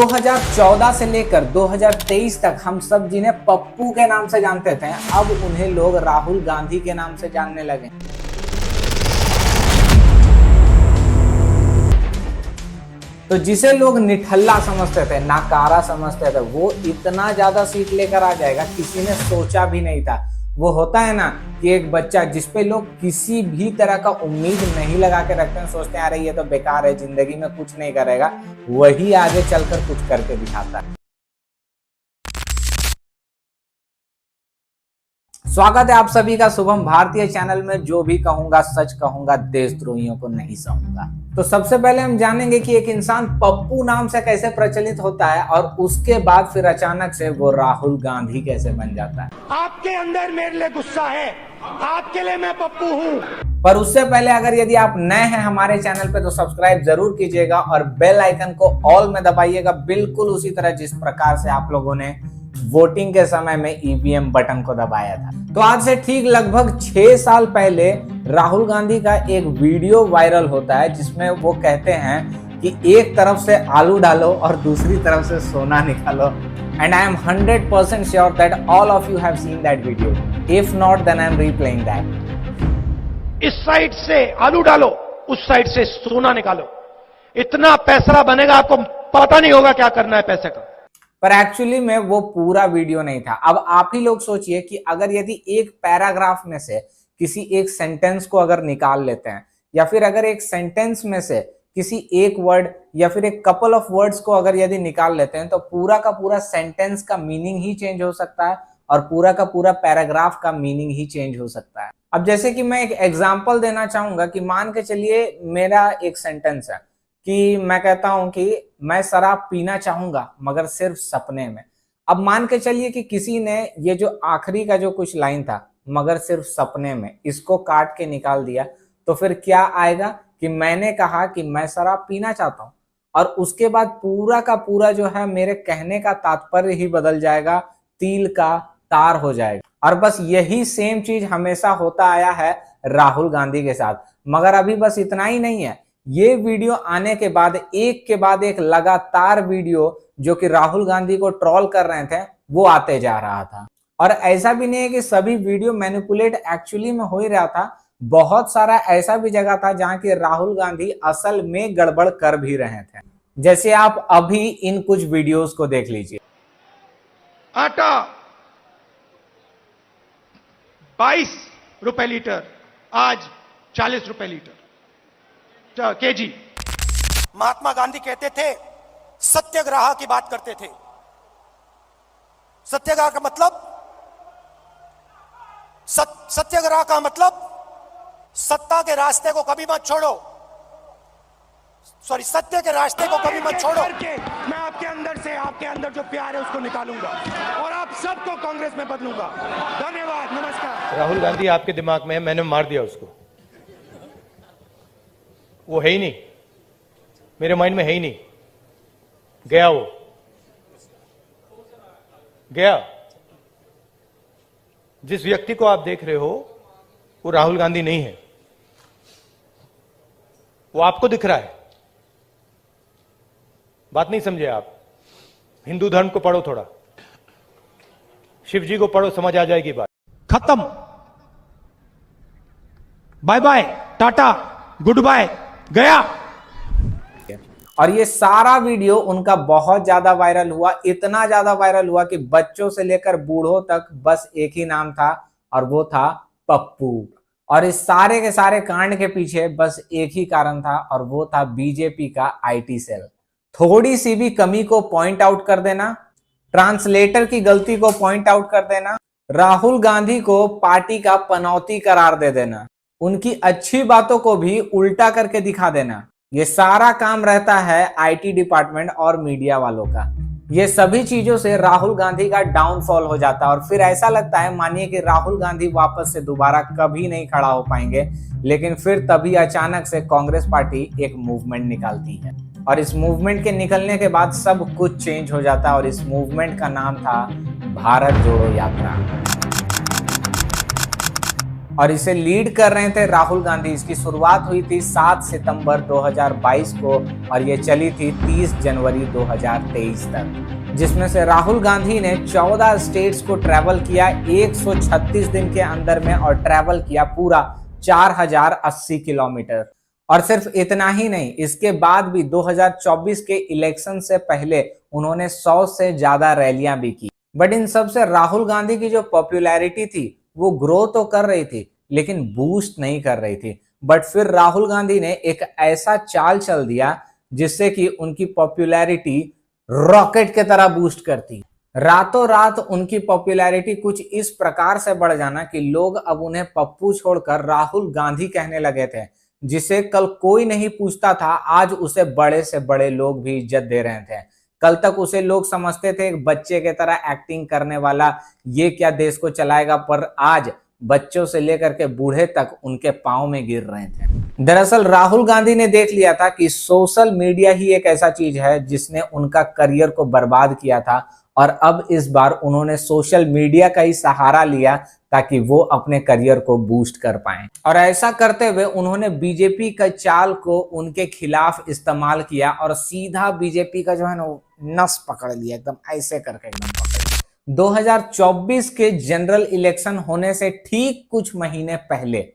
2014 से लेकर 2023 तक हम सब जिन्हें पप्पू के नाम से जानते थे, अब उन्हें लोग राहुल गांधी के नाम से जानने लगे। तो जिसे लोग निठल्ला समझते थे, नाकारा समझते थे, वो इतना ज्यादा सीट लेकर आ जाएगा, किसी ने सोचा भी नहीं था। वो होता है ना कि एक बच्चा जिसपे लोग किसी भी तरह का उम्मीद नहीं लगा के रखते हैं, सोचते हैं अरे ये तो बेकार है, जिंदगी में कुछ नहीं करेगा, वही आगे चलकर कुछ करके दिखाता है। स्वागत है आप सभी का शुभम भारतीय चैनल में। जो भी कहूंगा सच कहूंगा, देशद्रोहियों को नहीं सहूंगा। तो सबसे पहले हम जानेंगे कि एक इंसान पप्पू नाम से कैसे प्रचलित होता है और उसके बाद फिर अचानक से वो राहुल गांधी कैसे बन जाता है। आपके अंदर मेरे लिए गुस्सा है, आपके लिए मैं पप्पू हूँ। पर उससे पहले अगर यदि आप नए हैं हमारे चैनल पे तो सब्सक्राइब जरूर कीजिएगा और बेल आइकन को ऑल में दबाइएगा, बिल्कुल उसी तरह जिस प्रकार से आप लोगों ने वोटिंग के समय में ईवीएम बटन को दबाया था। तो आज से ठीक लगभग 6 साल पहले राहुल गांधी का एक वीडियो वायरल होता है जिसमें वो कहते हैं कि एक तरफ से आलू डालो और दूसरी तरफ से सोना निकालो। And I am 100% sure that all of you have seen that video. If not then I am replaying that. इस साइड से आलू डालो, उस साइड से सोना निकालो, इतना पैसा बनेगा, आपको पता नहीं होगा क्या करना है पैसे का। पर एक्चुअली में वो पूरा वीडियो नहीं था। अब आप ही लोग सोचिए कि अगर यदि एक पैराग्राफ में से किसी एक सेंटेंस को अगर निकाल लेते हैं, या फिर अगर एक सेंटेंस में से किसी एक वर्ड या फिर एक कपल ऑफ वर्ड्स को अगर यदि निकाल लेते हैं, तो पूरा का पूरा सेंटेंस का मीनिंग ही चेंज हो सकता है और पूरा का पूरा पैराग्राफ का मीनिंग ही चेंज हो सकता है। अब जैसे कि मैं एक एग्जाम्पल देना चाहूंगा कि मान के चलिए मेरा एक सेंटेंस है कि मैं कहता हूं कि मैं शराब पीना चाहूंगा मगर सिर्फ सपने में। अब मान के चलिए कि किसी ने ये जो आखिरी का जो कुछ लाइन था मगर सिर्फ सपने में, इसको काट के निकाल दिया, तो फिर क्या आएगा कि मैंने कहा कि मैं शराब पीना चाहता हूं और उसके बाद पूरा का पूरा जो है मेरे कहने का तात्पर्य ही बदल जाएगा, तिल का तार हो जाएगा। और बस यही सेम चीज हमेशा होता आया है राहुल गांधी के साथ। मगर अभी बस इतना ही नहीं है, ये वीडियो आने के बाद एक लगातार वीडियो जो कि राहुल गांधी को ट्रोल कर रहे थे वो आते जा रहा था। और ऐसा भी नहीं है कि सभी वीडियो मैनिपुलेट एक्चुअली में हो ही रहा था, बहुत सारा ऐसा भी जगह था जहां कि राहुल गांधी असल में गड़बड़ कर भी रहे थे। जैसे आप अभी इन कुछ वीडियोस को देख लीजिए। आटा 22 रुपए लीटर, आज 40 रुपए लीटर केजी। महात्मा गांधी कहते थे, सत्याग्रह की बात करते थे। सत्याग्रह का मतलब सत्याग्रह का मतलब सत्ता के रास्ते को कभी मत छोड़ो, सॉरी, सत्य के रास्ते को कभी मत छोड़ो। मैं आपके अंदर से, आपके अंदर जो प्यार है उसको निकालूंगा और आप सबको कांग्रेस में बदलूंगा। धन्यवाद, नमस्कार। राहुल गांधी आपके दिमाग में है, मैंने मार दिया उसको, वो है ही नहीं, मेरे माइंड में है ही नहीं, गया, वो गया। जिस व्यक्ति को आप देख रहे हो वो राहुल गांधी नहीं है, वो आपको दिख रहा है। बात नहीं समझे आप। हिंदू धर्म को पढ़ो, थोड़ा शिव जी को पढ़ो, समझ आ जाएगी बात। खत्म, bye bye, tata, goodbye, गया। और ये सारा वीडियो उनका बहुत ज्यादा वायरल हुआ, इतना ज्यादा वायरल हुआ कि बच्चों से लेकर बूढ़ों तक बस एक ही नाम था और वो था पप्पू। और इस सारे के सारे कांड के पीछे बस एक ही कारण था और वो था बीजेपी का आईटी सेल। थोड़ी सी भी कमी को पॉइंट आउट कर देना, ट्रांसलेटर की गलती को पॉइंट आउट कर देना, राहुल गांधी को पार्टी का पनौती करार दे देना, उनकी अच्छी बातों को भी उल्टा करके दिखा देना, ये सारा काम रहता है आईटी डिपार्टमेंट और मीडिया वालों का। ये सभी चीजों से राहुल गांधी का डाउनफॉल हो जाता है और फिर ऐसा लगता है, मानिए कि राहुल गांधी वापस से दोबारा कभी नहीं खड़ा हो पाएंगे, लेकिन फिर तभी अचानक से कांग्रेस पार्टी एक मूवमेंट निकालती है और इस मूवमेंट के निकलने के बाद सब कुछ चेंज हो जाता है और इस मूवमेंट का नाम था भारत जोड़ो यात्रा। और इसे लीड कर रहे थे राहुल गांधी। इसकी शुरुआत हुई थी 7 सितंबर 2022 को और ये चली थी 30 जनवरी 2023 तक, जिसमें से राहुल गांधी ने 14 स्टेट्स को ट्रैवल किया 136 दिन के अंदर में और ट्रैवल किया पूरा 4080 किलोमीटर। और सिर्फ इतना ही नहीं, इसके बाद भी 2024 के इलेक्शन से पहले उन्होंने 100 से ज्यादा रैलियां भी की। बट इन सब से राहुल गांधी की जो पॉपुलैरिटी थी वो ग्रो तो कर रही थी लेकिन बूस्ट नहीं कर रही थी। बट फिर राहुल गांधी ने एक ऐसा चाल चल दिया जिससे कि उनकी पॉपुलैरिटी रॉकेट के तरह बूस्ट करती। रातों रात उनकी पॉपुलैरिटी कुछ इस प्रकार से बढ़ जाना कि लोग अब उन्हें पप्पू छोड़कर राहुल गांधी कहने लगे थे, जिसे कल कोई नहीं पूछता था, आज उसे बड़े से बड़े लोग भी इज्जत दे रहे थे। कल तक उसे लोग समझते थे एक बच्चे के तरह एक्टिंग करने वाला, ये क्या देश को चलाएगा, पर आज बच्चों से लेकर के बूढ़े तक उनके पांव में गिर रहे थे। दरअसल राहुल गांधी ने देख लिया था कि सोशल मीडिया ही एक ऐसा चीज है जिसने उनका करियर को बर्बाद किया था और अब इस बार उन्होंने सोशल मीडिया का ही सहारा लिया ताकि वो अपने करियर को बूस्ट कर पाएं। और ऐसा करते हुए उन्होंने बीजेपी का चाल को उनके खिलाफ इस्तेमाल किया और सीधा बीजेपी का जो है ना नस पकड़ लिया, एकदम ऐसे करके एकदम पकड़ लिया। 2024 के जनरल इलेक्शन होने से ठीक कुछ महीने पहले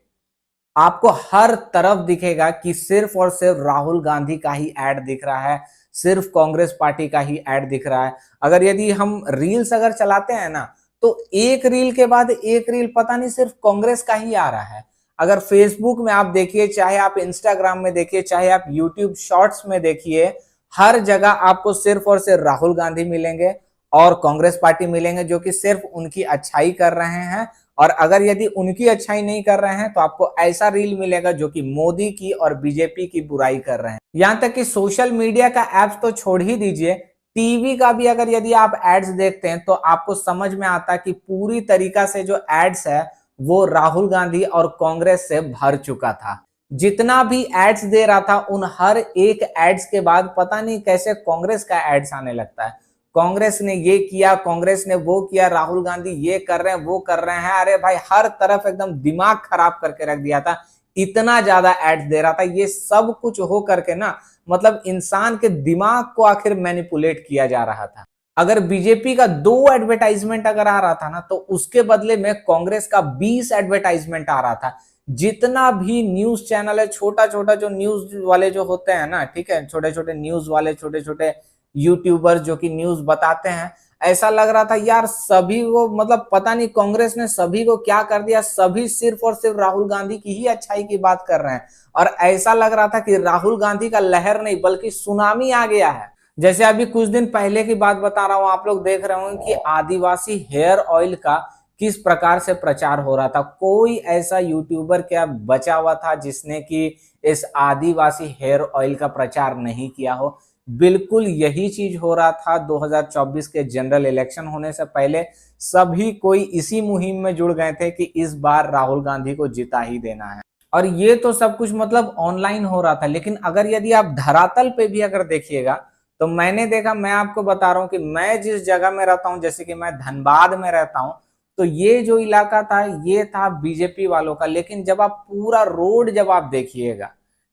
आपको हर तरफ दिखेगा कि सिर्फ और सिर्फ राहुल गांधी का ही एड दिख रहा है, सिर्फ कांग्रेस पार्टी का ही एड दिख रहा है। अगर यदि हम रील्स अगर चलाते हैं ना तो एक रील के बाद एक रील पता नहीं सिर्फ कांग्रेस का ही आ रहा है। अगर फेसबुक में आप देखिए, चाहे आप इंस्टाग्राम में देखिए, चाहे आप यूट्यूब शॉर्ट्स में देखिए, हर जगह आपको सिर्फ और सिर्फ राहुल गांधी मिलेंगे और कांग्रेस पार्टी मिलेंगे जो कि सिर्फ उनकी अच्छाई कर रहे हैं। और अगर यदि उनकी अच्छाई नहीं कर रहे हैं तो आपको ऐसा रील मिलेगा जो कि मोदी की और बीजेपी की बुराई कर रहे हैं। यहां तक कि सोशल मीडिया का एप्स तो छोड़ ही दीजिए, टीवी का भी अगर यदि आप एड्स देखते हैं तो आपको समझ में आता है कि पूरी तरीका से जो एड्स है वो राहुल गांधी और कांग्रेस से भर चुका था। जितना भी एड्स दे रहा था उन हर एक एड्स के बाद पता नहीं कैसे कांग्रेस का एड्स आने लगता है। कांग्रेस ने ये किया, कांग्रेस ने वो किया, राहुल गांधी ये कर रहे हैं, वो कर रहे हैं। अरे भाई हर तरफ एकदम दिमाग खराब करके रख दिया था, इतना ज्यादा एड्स दे रहा था। ये सब कुछ हो करके ना मतलब इंसान के दिमाग को आखिर मैनिपुलेट किया जा रहा था। अगर बीजेपी का 2 एडवर्टाइजमेंट अगर आ रहा था ना तो उसके बदले में कांग्रेस का 20 एडवर्टाइजमेंट आ रहा था। जितना भी न्यूज चैनल है, छोटा छोटा जो न्यूज वाले जो होते हैं ना, ठीक है, छोटे छोटे न्यूज वाले, छोटे छोटे यूट्यूबर्स जो कि न्यूज बताते हैं, ऐसा लग रहा था यार सभी को मतलब पता नहीं कांग्रेस ने सभी को क्या कर दिया, सभी सिर्फ और सिर्फ राहुल गांधी की ही अच्छाई की बात कर रहे हैं। और ऐसा लग रहा था कि राहुल गांधी का लहर नहीं बल्कि सुनामी आ गया है। जैसे अभी कुछ दिन पहले की बात बता रहा हूं, आप लोग देख रहे होंगे कि आदिवासी हेयर ऑयल का किस प्रकार से प्रचार हो रहा था। कोई ऐसा यूट्यूबर क्या बचा हुआ था जिसने कि इस आदिवासी हेयर ऑयल का प्रचार नहीं किया हो। बिल्कुल यही चीज हो रहा था 2024 के जनरल इलेक्शन होने से पहले। सभी कोई इसी मुहिम में जुड़ गए थे कि इस बार राहुल गांधी को जिता ही देना है। और ये तो सब कुछ मतलब ऑनलाइन हो रहा था, लेकिन अगर यदि आप धरातल पे भी अगर देखिएगा तो मैंने देखा, मैं आपको बता रहा हूं कि मैं जिस जगह में रहता हूं, जैसे कि मैं धनबाद में रहता हूं, तो ये जो इलाका था ये था बीजेपी वालों का। लेकिन जब आप पूरा रोड जब आप देखिएगा,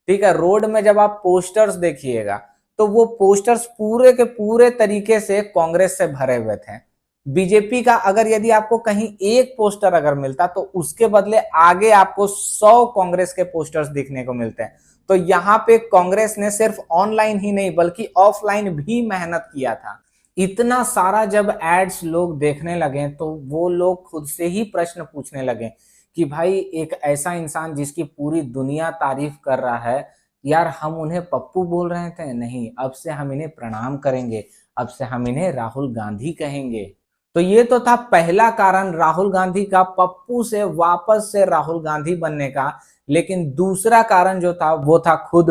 ठीक है, रोड में जब आप पोस्टर्स देखिएगा तो वो पोस्टर्स पूरे के पूरे तरीके से कांग्रेस से भरे हुए थे। बीजेपी का अगर यदि आपको कहीं एक पोस्टर अगर मिलता तो उसके बदले आगे आपको 100 कांग्रेस के पोस्टर्स दिखने को मिलते हैं। तो यहाँ पे कांग्रेस ने सिर्फ ऑनलाइन ही नहीं बल्कि ऑफलाइन भी मेहनत किया था। इतना सारा जब एड्स लोग देखने लगे तो वो लोग खुद से ही प्रश्न पूछने लगे कि भाई एक ऐसा इंसान जिसकी पूरी दुनिया तारीफ कर रहा है, यार हम उन्हें पप्पू बोल रहे थे, नहीं अब से हम इन्हें प्रणाम करेंगे, अब से हम इन्हें राहुल गांधी कहेंगे। तो ये तो था पहला कारण राहुल गांधी का पप्पू से वापस से राहुल गांधी बनने का। लेकिन दूसरा कारण जो था वो था खुद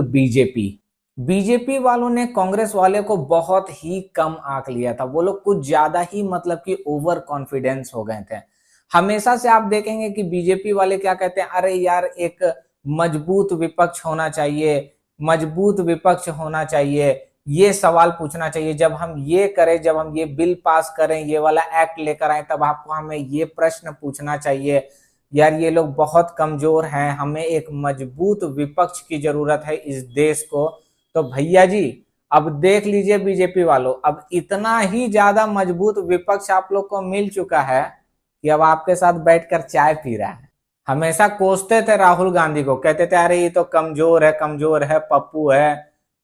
बीजेपी वालों ने कांग्रेस वाले को बहुत ही कम आंक लिया था। वो लोग कुछ ज्यादा ही मतलब कि ओवर कॉन्फिडेंस हो गए थे। हमेशा से आप देखेंगे कि बीजेपी वाले क्या कहते हैं, अरे यार एक मजबूत विपक्ष होना चाहिए, मजबूत विपक्ष होना चाहिए, ये सवाल पूछना चाहिए, जब हम ये करें, जब हम ये बिल पास करें, ये वाला एक्ट लेकर आए, तब आपको हमें ये प्रश्न पूछना चाहिए, यार ये लोग बहुत कमजोर हैं, हमें एक मजबूत विपक्ष की जरूरत है इस देश को। तो भैया जी अब देख लीजिए बीजेपी वालों, अब इतना ही ज्यादा मजबूत विपक्ष आप लोग को मिल चुका है कि अब आपके साथ बैठकर चाय पी रहा है। हमेशा कोसते थे राहुल गांधी को, कहते थे अरे ये तो कमजोर है, पप्पू है,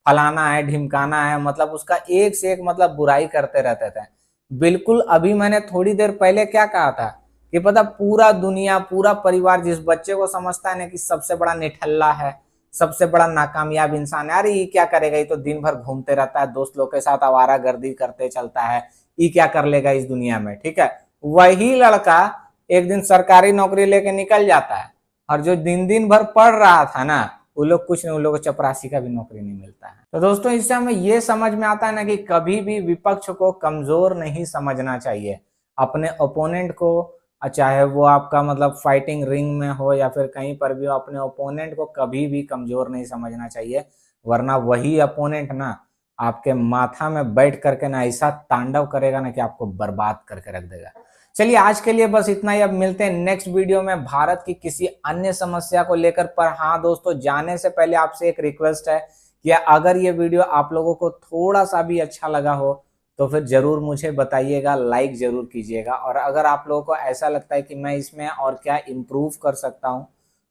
फलाना है, ढिमकाना है, मतलब उसका एक से एक मतलब बुराई करते रहते थे। बिल्कुल अभी मैंने थोड़ी देर पहले क्या कहा था कि पता पूरा दुनिया पूरा परिवार जिस बच्चे को समझता है ना कि सबसे बड़ा निठल्ला है, सबसे बड़ा नाकामयाब इंसान है, अरे ये क्या करेगा, ये तो दिन भर घूमते रहता है, दोस्त लोग के साथ आवारागर्दी करते चलता है, ये क्या कर लेगा इस दुनिया में, ठीक है। वही लड़का एक दिन सरकारी नौकरी लेके निकल जाता है, और जो दिन दिन भर पढ़ रहा था ना वो लोग कुछ नहीं, उन लोगों को चपरासी का भी नौकरी नहीं मिलता है। तो दोस्तों इससे हमें ये समझ में आता है ना कि कभी भी विपक्ष को कमजोर नहीं समझना चाहिए। अपने ओपोनेंट को, चाहे वो आपका मतलब फाइटिंग रिंग में हो या फिर कहीं पर भी हो, अपने ओपोनेंट को कभी भी कमजोर नहीं समझना चाहिए, वरना वही अपोनेंट ना आपके माथा में बैठ करके ना ऐसा तांडव करेगा ना कि आपको बर्बाद करके रख देगा। चलिए आज के लिए बस इतना ही, अब मिलते हैं नेक्स्ट वीडियो में भारत की किसी अन्य समस्या को लेकर। पर हाँ दोस्तों, जाने से पहले आपसे एक रिक्वेस्ट है कि अगर ये वीडियो आप लोगों को थोड़ा सा भी अच्छा लगा हो तो फिर जरूर मुझे बताइएगा, लाइक जरूर कीजिएगा। और अगर आप लोगों को ऐसा लगता है कि मैं इसमें और क्या इम्प्रूव कर सकता हूँ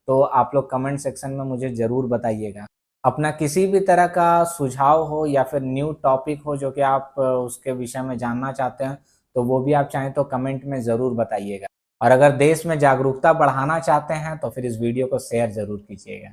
तो आप लोग कमेंट सेक्शन में मुझे जरूर बताइएगा। अपना किसी भी तरह का सुझाव हो या फिर न्यू टॉपिक हो जो कि आप उसके विषय में जानना चाहते हैं तो वो भी आप चाहें तो कमेंट में जरूर बताइएगा। और अगर देश में जागरूकता बढ़ाना चाहते हैं तो फिर इस वीडियो को शेयर जरूर कीजिएगा।